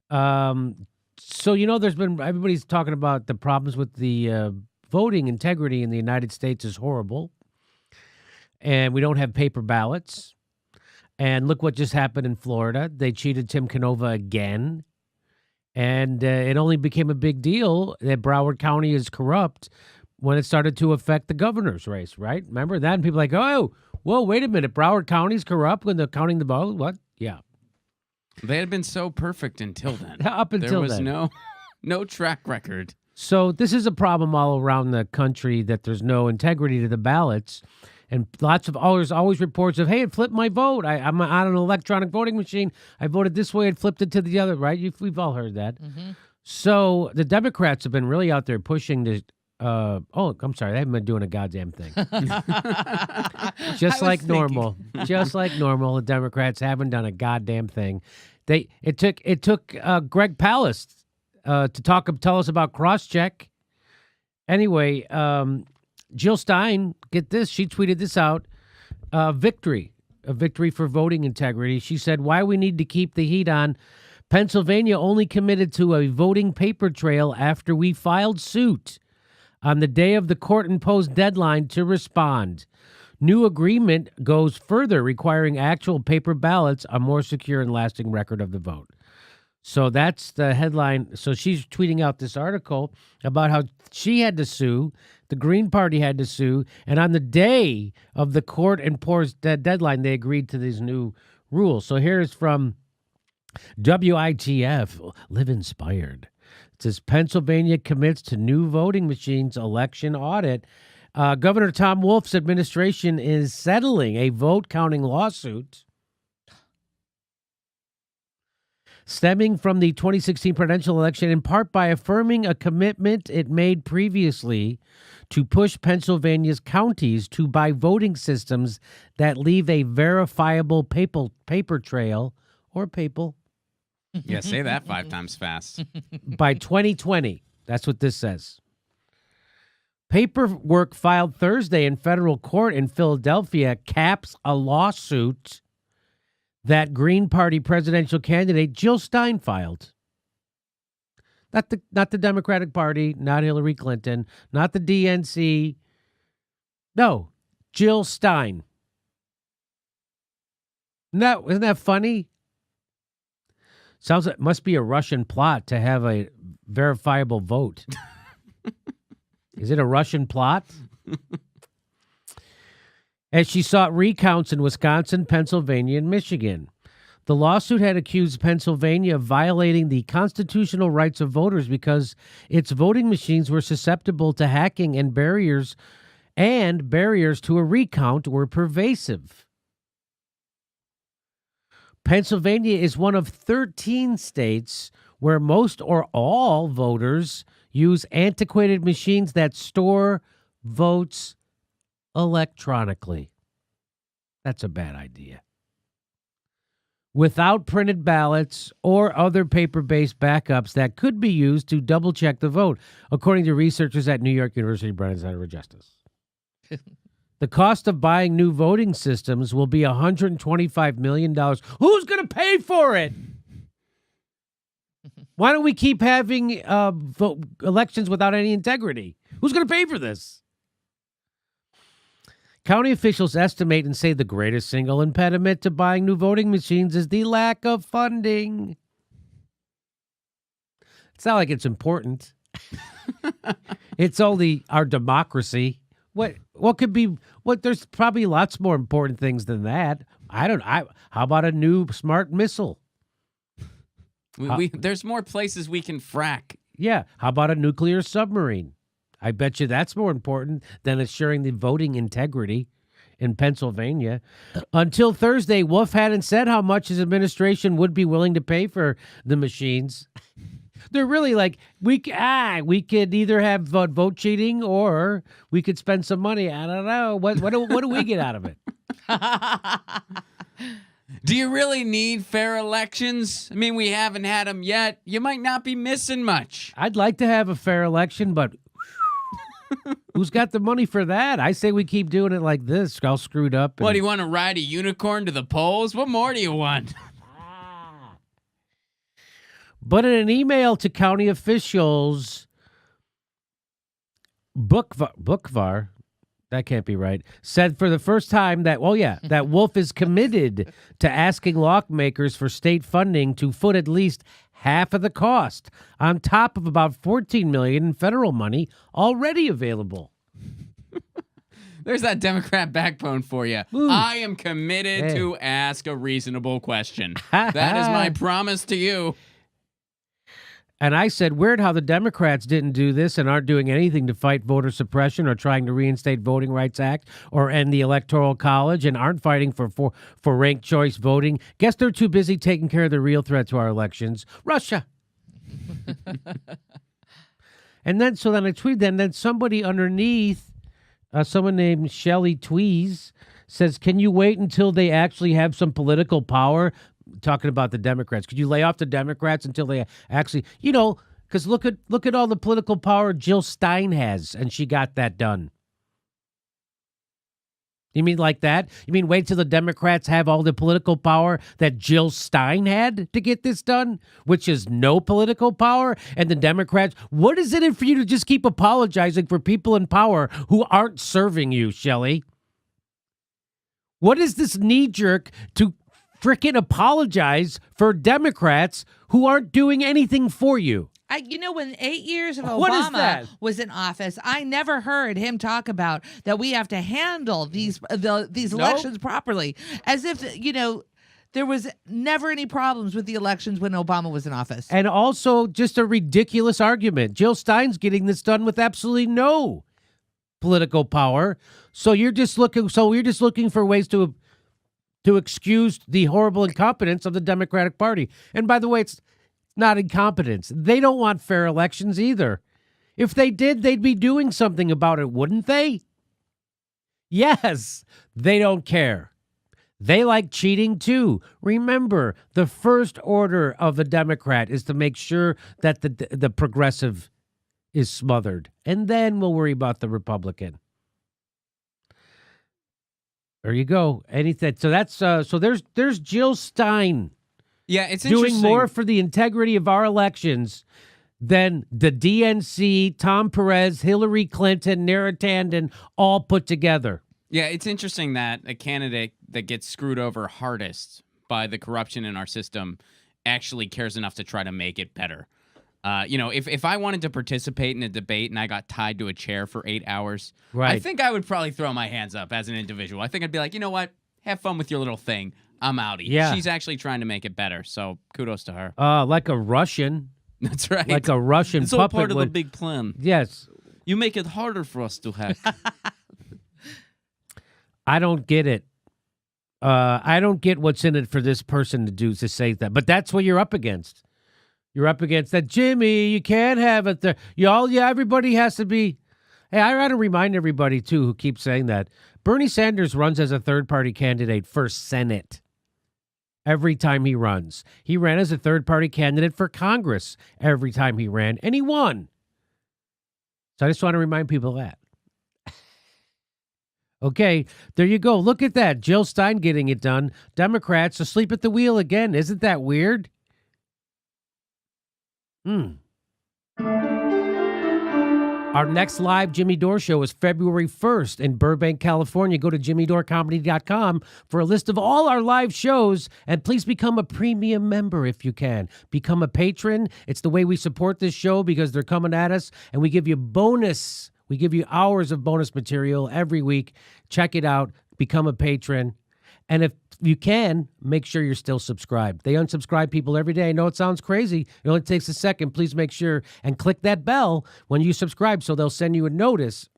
So, everybody's talking about the problems with the voting integrity in the United States is horrible. And we don't have paper ballots. And look what just happened in Florida. They cheated Tim Canova again. And it only became a big deal that Broward County is corrupt when it started to affect the governor's race, right? Remember that? And people are like, oh, whoa, wait a minute. Broward County's corrupt when they're counting the vote? What? Yeah. They had been so perfect until then. Up until then. There was no track record. So this is a problem all around the country that there's no integrity to the ballots. And always reports of, hey, it flipped my vote. I'm on an electronic voting machine. I voted this way. It flipped it to the other, right? We've all heard that. Mm-hmm. So the Democrats have been really out there pushing to I'm sorry. They haven't been doing a goddamn thing. Just like normal. Just like normal, the Democrats haven't done a goddamn thing. It took Greg Palast to tell us about crosscheck. Anyway, Jill Stein, get this, she tweeted this out, a victory for voting integrity. She said, why we need to keep the heat on. Pennsylvania only committed to a voting paper trail after we filed suit on the day of the court-imposed deadline to respond. New agreement goes further, requiring actual paper ballots, a more secure and lasting record of the vote. So that's the headline. So she's tweeting out this article about how she had to sue, the Green Party had to sue, and on the day of the court-imposed deadline, they agreed to these new rules. So here's from WITF, Live Inspired. It says, Pennsylvania commits to new voting machines election audit. Governor Tom Wolf's administration is settling a vote-counting lawsuit stemming from the 2016 presidential election, in part by affirming a commitment it made previously to push Pennsylvania's counties to buy voting systems that leave a verifiable paper trail or papal. Yeah, say that 5 times fast. By 2020. That's what this says. Paperwork filed Thursday in federal court in Philadelphia caps a lawsuit that Green Party presidential candidate Jill Stein filed. Not the Democratic Party, not Hillary Clinton, not the DNC. No, Jill Stein. Isn't that funny? Sounds like it must be a Russian plot to have a verifiable vote. Is it a Russian plot? As she sought recounts in Wisconsin, Pennsylvania, and Michigan. The lawsuit had accused Pennsylvania of violating the constitutional rights of voters because its voting machines were susceptible to hacking, and barriers to a recount were pervasive. Pennsylvania is one of 13 states where most or all voters use antiquated machines that store votes electronically. That's a bad idea. Without printed ballots or other paper-based backups that could be used to double-check the vote, according to researchers at New York University Brennan Center for Justice. The cost of buying new voting systems will be $125 million. Who's going to pay for it? Why don't we keep having elections without any integrity? Who's going to pay for this? County officials estimate and say the greatest single impediment to buying new voting machines is the lack of funding. It's not like it's important. It's only our democracy. What could be? There's probably lots more important things than that. How about a new smart missile? There's more places we can frack. Yeah. How about a nuclear submarine? I bet you that's more important than assuring the voting integrity in Pennsylvania. Until Thursday, Wolf hadn't said how much his administration would be willing to pay for the machines. They're really like, we could either have vote cheating or we could spend some money. I don't know. What do we get out of it? Do you really need fair elections? I mean, we haven't had them yet. You might not be missing much. I'd like to have a fair election, but who's got the money for that? I say we keep doing it like this, all screwed up. What, do you want to ride a unicorn to the polls? What more do you want? But in an email to county officials, Bookvar, that can't be right, said for the first time that, that Wolf is committed to asking lawmakers for state funding to foot at least half of the cost, on top of about $14 million in federal money already available. There's that Democrat backbone for you. Ooh. I am committed to ask a reasonable question. That is my promise to you. And I said, weird how the Democrats didn't do this and aren't doing anything to fight voter suppression or trying to reinstate Voting Rights Act or end the Electoral College and aren't fighting for ranked choice voting. Guess they're too busy taking care of the real threat to our elections, Russia. And then I tweeted that, and then somebody underneath, someone named Shelley Tweez, says, can you wait until they actually have some political power? Talking about the Democrats. Could you lay off the Democrats until they actually, because look at all the political power Jill Stein has, and she got that done. You mean like that? You mean wait till the Democrats have all the political power that Jill Stein had to get this done, which is no political power? And the Democrats, what is it in for you to just keep apologizing for people in power who aren't serving you, Shelley? What is this knee-jerk to frickin' apologize for Democrats who aren't doing anything for you? When 8 years of What is Obama that? was in office, I never heard him talk about that we have to handle these elections properly. As if, there was never any problems with the elections when Obama was in office. And also just a ridiculous argument. Jill Stein's getting this done with absolutely no political power. So you're just looking for ways to excuse the horrible incompetence of the Democratic Party. And by the way, it's not incompetence. They don't want fair elections either. If they did, they'd be doing something about it, wouldn't they? Yes, they don't care. They like cheating too. Remember, the first order of the Democrat is to make sure that the progressive is smothered. And then we'll worry about the Republican. There you go. Anything. So that's so there's Jill Stein. Yeah, it's doing interesting. more for the integrity of our elections than the DNC, Tom Perez, Hillary Clinton, Nara Tanden all put together. Yeah, it's interesting that a candidate that gets screwed over hardest by the corruption in our system actually cares enough to try to make it better. If I wanted to participate in a debate and I got tied to a chair for 8 hours, right, I think I would probably throw my hands up as an individual. I think I'd be like, you know what? Have fun with your little thing. I'm outie. Yeah. She's actually trying to make it better, so kudos to her. Like a Russian. That's right. Like a Russian it's puppet. It's all part of the big plan. Yes. You make it harder for us to hack. I don't get it. I don't get what's in it for this person to say that. But that's what you're up against. You're up against that, Jimmy. You can't have it there. Everybody has to be. Hey, I got to remind everybody, too, who keeps saying that. Bernie Sanders runs as a third-party candidate for Senate every time he runs. He ran as a third-party candidate for Congress every time he ran, and he won. So I just want to remind people of that. Okay, there you go. Look at that. Jill Stein getting it done. Democrats asleep at the wheel again. Isn't that weird? Our next live Jimmy Dore show is February 1st in Burbank, California. Go to jimmydorecomedy.com for a list of all our live shows, and please become a premium member if you can. Become a patron. It's the way we support this show because they're coming at us, and we give you bonus. We give you hours of bonus material every week. Check it out. Become a patron. And if you can, make sure you're still subscribed. They unsubscribe people every day. I know it sounds crazy. It only takes a second. Please make sure and click that bell when you subscribe so they'll send you a notice